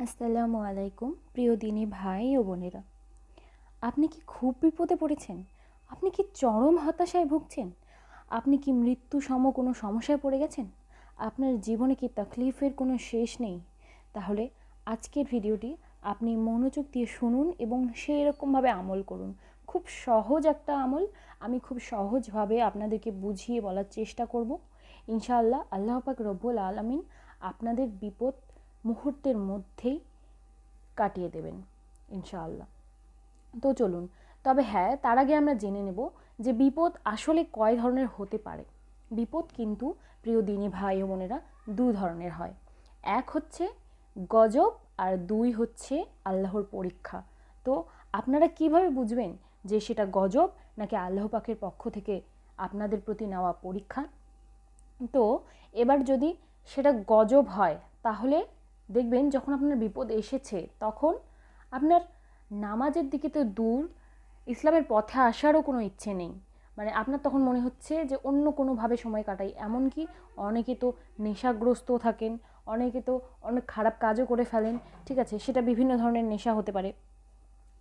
আসসালামু আলাইকুম প্রিয় দিনী ভাই ও বোনেরা। আপনি কি খুব বিপদে পড়েছেন? আপনি কি চরম হতাশায় ভুগছেন? আপনি কি মৃত্যু সম কোনো সমস্যায় পড়ে গেছেন? আপনার জীবনে কি তাকলিফের কোনো শেষ নেই? তাহলে আজকের ভিডিওটি আপনি মনোযোগ দিয়ে শুনুন এবং সেই রকমভাবে আমল করুন। খুব সহজ একটা আমল, আমি খুব সহজভাবে আপনাদেরকে বুঝিয়ে বলার চেষ্টা করব। ইনশাআল্লাহ আল্লাহ পাক রব্বুল আলামিন আপনাদের বিপদ মুহূর্তের মধ্যেই কাটিয়ে দেবেন ইনশাআল্লাহ। তো চলুন, তবে হ্যাঁ, তার আগে আমরা জেনে নেব যে বিপদ আসলে কয় ধরনের হতে পারে। বিপদ কিন্তু প্রিয় দিনী ভাই ও বোনেরা দু ধরনের হয়। এক হচ্ছে গজব আর দুই হচ্ছে আল্লাহর পরীক্ষা। তো আপনারা কিভাবে বুঝবেন যে সেটা গজব নাকি আল্লাহ পাকের পক্ষ থেকে আপনাদের প্রতি নেওয়া পরীক্ষা? তো এবার যদি সেটা গজব হয় তাহলে দেখবেন যখন আপনার বিপদ এসেছে তখন আপনার নামাজের দিকে তো দূর, ইসলামের পথে আসারও কোনো ইচ্ছে নেই। মানে আপনার তখন মনে হচ্ছে যে অন্য কোনোভাবে সময় কাটাই। এমনকি অনেকে তো নেশাগ্রস্ত থাকেন, অনেকে তো অনেক খারাপ কাজও করে ফেলেন। ঠিক আছে, সেটা বিভিন্ন ধরনের নেশা হতে পারে।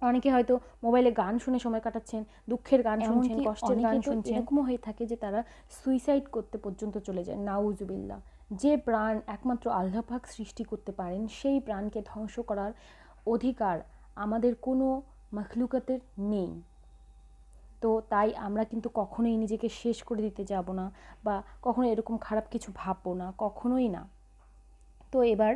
অনেকে হয়তো মোবাইলে গান শুনে সময় কাটাচ্ছেন, দুঃখের গান শুনছেন, কষ্টের গান শুনছেন। এরকমও হয়ে থাকে যে তারা সুইসাইড করতে পর্যন্ত চলে যায়, নাউজুবিল্লাহ। যে প্রাণ একমাত্র আল্লাহ পাক সৃষ্টি করতে পারেন, সেই প্রাণকে ধ্বংস করার অধিকার আমাদের কোনো মখলুকাতের নেই। তো তাই আমরা কিন্তু কখনোই নিজেকে শেষ করে দিতে যাব না, বা কখনো এরকম খারাপ কিছু ভাববো না, কখনোই না। তো এবার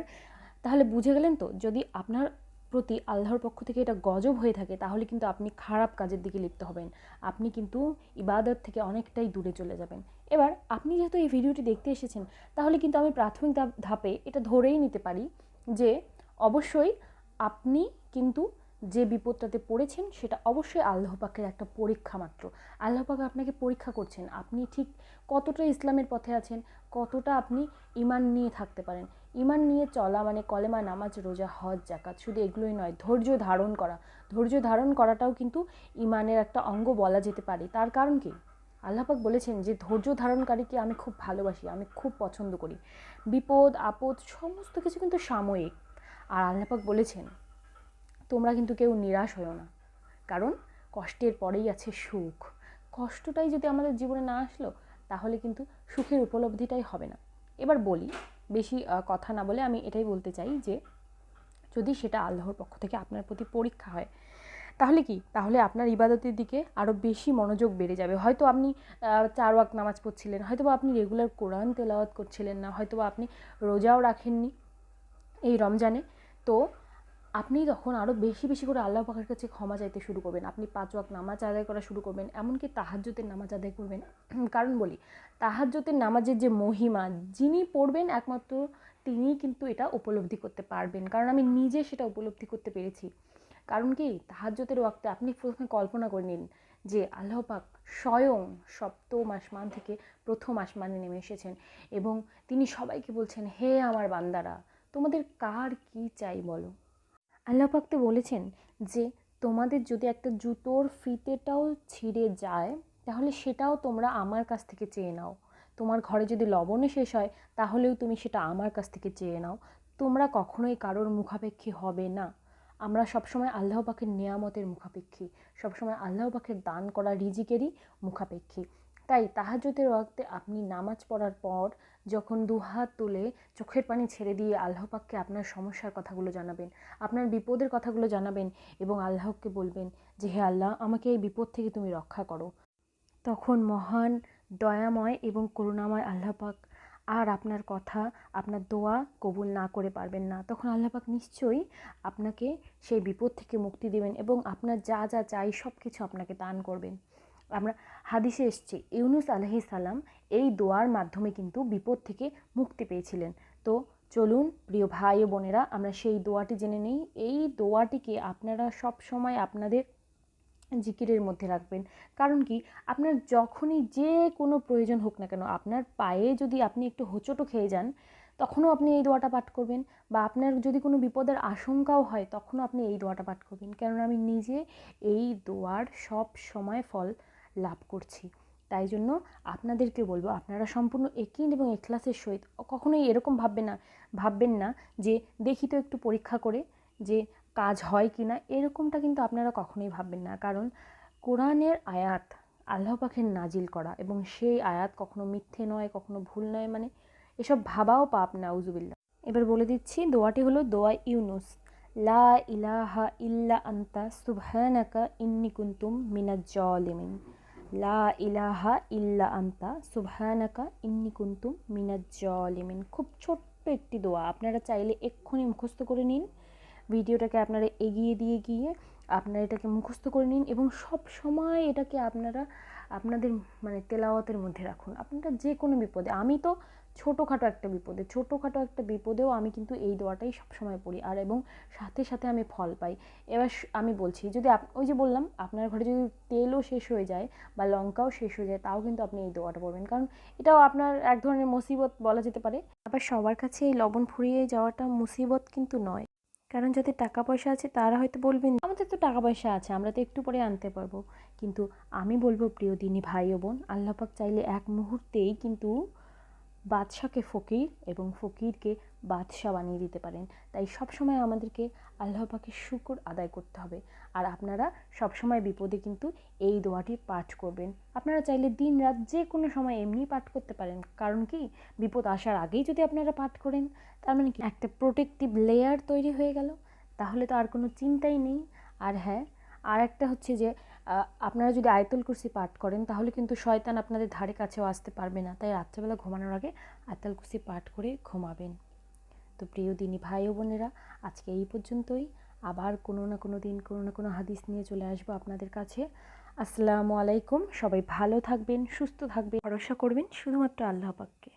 তাহলে বুঝে গেলেন তো, যদি আপনার প্রতি আল্লাহর পক্ষ থেকে এটা গজব হয়ে থাকে তাহলে কিন্তু আপনি খারাপ কাজের দিকে লিপ্ত হবেন, আপনি কিন্তু ইবাদত থেকে অনেকটাই দূরে চলে যাবেন। এবার আপনি যেহেতু এই ভিডিওটি দেখতে এসেছেন, তাহলে কিন্তু আমি প্রাথমিক ধাপে এটা ধরেই নিতে পারি যে অবশ্যই আপনি কিন্তু যে বিপদটাতে পড়েছেন সেটা অবশ্যই আল্লাহ পাকের একটা পরীক্ষা মাত্র। আল্লাহ পাক আপনাকে পরীক্ষা করছেন আপনি ঠিক কতটা ইসলামের পথে আছেন, কতটা আপনি ঈমান নিয়ে থাকতে পারেন। ঈমান নিয়ে চলা মানে কলেমা, নামাজ, রোজা, হজ, জাকাত, শুধু এগুলোই নয়, ধৈর্য ধারণ করা। ধৈর্য ধারণ করাটাও কিন্তু ঈমানের একটা অঙ্গ বলা যেতে পারে। তার কারণ কি? আল্লাহ পাক বলেছেন যে ধৈর্য ধারণকারীকে আমি খুব ভালোবাসি, আমি খুব পছন্দ করি। বিপদ আপদ সমস্ত কিছু কিন্তু সাময়িক। আর আল্লাহ পাক বলেছেন তোমরা কিন্তু কেউ নিরাশ হও না, কারণ কষ্টের পরেই আছে সুখ। কষ্টটাই যদি আমাদের জীবনে না আসলো তাহলে কিন্তু সুখের উপলব্ধিটাই হবে না। এবার বলি, বেশি কথা না বলে আমি এটাই বলতে চাই যে যদি সেটা আল্লাহর পক্ষ থেকে আপনার প্রতি পরীক্ষা হয় তাহলে কি, তাহলে আপনার ইবাদতের দিকে আরও বেশি মনোযোগ বেড়ে যাবে। হয়তো আপনি 4 ওয়াক্ত নামাজ পড়ছিলেন, হয়তো বা আপনি রেগুলার কোরআন তেলাওয়াত করছিলেন না, হয়তো বা আপনি রোজাও রাখেননি এই রমজানে। তো আপনি তখন আরও বেশি বেশি করে আল্লাহ পাকের কাছে ক্ষমা চাইতে শুরু করবেন। আপনি 5 ওয়াক্ত নামাজ আদায় করা শুরু করবেন, এমনকি তাহাজ্জুদের নামাজ আদায় করবেন। কারণ বলি, তাহাজ্জুদের নামাজের যে মহিমা, যিনি পড়বেন একমাত্র তিনিই কিন্তু এটা উপলব্ধি করতে পারবেন। কারণ আমি নিজে সেটা উপলব্ধি করতে পেরেছি। কারণ কি, তাহাজ্জুদের ওয়াক্তে আপনি প্রথমে কল্পনা করে নিন যে আল্লাহ পাক স্বয়ং সপ্তম আসমান থেকে প্রথম আসমানে নেমে এসেছেন এবং তিনি সবাইকে বলছেন, হে আমার বান্দারা, তোমাদের কার কি চাই বলো। আল্লাহ পাক তো বলেছেন যে তোমাদের যদি একটা জুতোর ফিতেটাও ছিঁড়ে যায় তাহলে সেটাও তোমরা আমার কাছ থেকে চেয়ে নাও। তোমার ঘরে যদি লবণে শেষ হয় তাহলেও তুমি সেটা আমার কাছ থেকে চেয়ে নাও। তোমরা কখনোই কারোর মুখাপেক্ষী হবে না। আমরা সবসময় আল্লাহ পাকের নেয়ামতের মুখাপেক্ষী, সবসময় আল্লাহ পাকের দান করা রিজিকেরই মুখাপেক্ষী। তাই তাহাজ্জুদের ওয়াক্তে আপনি নামাজ পড়ার পর যখন দুহাত তুলে চোখের পানি ছেড়ে দিয়ে আল্লাহ পাককে আপনার সমস্যার কথাগুলো জানাবেন, আপনার বিপদের কথাগুলো জানাবেন এবং আল্লাহকে বলবেন যে হে আল্লাহ, আমাকে এই বিপদ থেকে তুমি রক্ষা করো। তখন মহান দয়াময় এবং করুণাময় আল্লাহ পাক আর আপনার কথা, আপনার দোয়া কবুল না করে পারবেন না। তখন আল্লাহ পাক নিশ্চয়ই আপনাকে সেই বিপদ থেকে মুক্তি দেবেন এবং আপনার যা যা চাই সব কিছু আপনাকে দান করবেন। আমরা হাদিসে এসছে ইউনুস আলাইহিস সালাম এই দোয়ার মাধ্যমে কিন্তু বিপদ থেকে মুক্তি পেয়েছিলেন। তো চলুন প্রিয় ভাই ও বোনেরা, আমরা সেই দোয়াটি জেনে নিই। এই দোয়াটিকে আপনারা সব সময় আপনাদের জিকিরের মধ্যে রাখবেন। কারণ কি, আপনার যখনই যে কোনো প্রয়োজন হোক না কেন, আপনার পায়ে যদি আপনি একটু হোঁচটও খেয়ে যান তখনও আপনি এই দোয়াটা পাঠ করবেন, বা আপনার যদি কোনো বিপদের আশঙ্কাও হয় তখনও আপনি এই দোয়াটা পাঠ করবেন। কেননা আমি নিজে এই দোয়ার সব সময় ফল লাভ করছি। তাই জন্য আপনাদেরকে বলবো, আপনারা সম্পূর্ণ একিন এবং এখলাসের সহিত কখনোই এরকম ভাববেন না যে দেখি তো একটু পরীক্ষা করে যে কাজ হয় কি না, এরকমটা কিন্তু আপনারা কখনোই ভাববেন না। কারণ কোরআনের আয়াত আল্লাহ পাকের নাজিল করা, এবং সেই আয়াত কখনো মিথ্যে নয়, কখনো ভুল নয়, মানে এসব ভাবাও পাপ, নাউজুবিল্লাহ। এবার বলে দিচ্ছি, দোয়াটি হলো দোয়া ইউনুস। লা ইলাহা ইল্লা আন্তা সুবহানাকা ইন্নী কুনতুম মিনাজ জালিমিন। লা ইলাহা ইল্লা আন্তা সুবহানাকা ইন্নী কুনতুম মিনাজ জালিমিন। খুব ছোট্ট একটি দোয়া, আপনারা চাইলে এক্ষুনি মুখস্থ করে নিন। ভিডিওটাকে আপনারা এগিয়ে দিয়ে গিয়ে আপনারা এটাকে মুখস্থ করে নিন, এবং সব সময় এটাকে আপনারা আপনাদের মানে তেলাওয়াতের মধ্যে রাখুন। আপনারা যে কোনো বিপদে, আমি তো ছোটোখাটো একটা বিপদেও আমি কিন্তু এই দোয়াটাই সবসময় পড়ি, আর এবং সাথে সাথে আমি ফল পাই। এবার আমি বলছি, যদি ওই যে বললাম, আপনার ঘরে যদি তেলও শেষ হয়ে যায় বা লঙ্কাও শেষ হয়ে যায়, তাও কিন্তু আপনি এই দোয়াটা পড়বেন, কারণ এটাও আপনার এক ধরনের মুসিবত বলা যেতে পারে। আবার সবার কাছে এই লবণ ফুরিয়ে যাওয়াটা মুসিবত কিন্তু নয়, কারণ যাদের টাকা পয়সা আছে তারা হয়তো বলবেন আমাদের তো টাকা পয়সা আছে, আমরা তো একটু পরে আনতে পারবো। কিন্তু আমি বলবো, প্রিয় দিনী ভাই ও বোন, আল্লাহ পাক চাইলে এক মুহূর্তেই কিন্তু বাদশাকে ফকির এবং ফকিরকে বাদশা বানিয়ে দিতে পারেন। তাই সবসময় আমাদেরকে আল্লাহ পাকের শুকর আদায় করতে হবে। আর আপনারা সবসময় বিপদে কিন্তু এই দোয়াটি পাঠ করবেন। আপনারা চাইলে দিন রাত যে কোনো সময় এমনি পাঠ করতে পারেন, কারণ কি, বিপদ আসার আগেই যদি আপনারা পাঠ করেন, তার মানে কি একটা প্রোটেক্টিভ লেয়ার তৈরি হয়ে গেল, তাহলে তো আর কোনো চিন্তাই নেই। আর হ্যাঁ, আর একটা হচ্ছে যে আপনারা যদি আয়াতুল কুরসি পাঠ করেন, তাহলে কিন্তু শয়তান আপনাদের ধারে কাছেও আসতে পারবে না। তাই রাত্রেবেলা ঘুমানোর আগে আয়াতুল কুরসি পাঠ করে ঘুমাবেন। তো প্রিয় দিনী ভাই ও বোনেরা, আজকে এই পর্যন্তই। আবার কোনো না কোনো দিন কোনো না কোনো হাদিস নিয়ে চলে আসবো আপনাদের কাছে। আসসালামু আলাইকুম। সবাই ভালো থাকবেন, সুস্থ থাকবেন, ভরসা করবেন শুধুমাত্র আল্লাহ পাককে।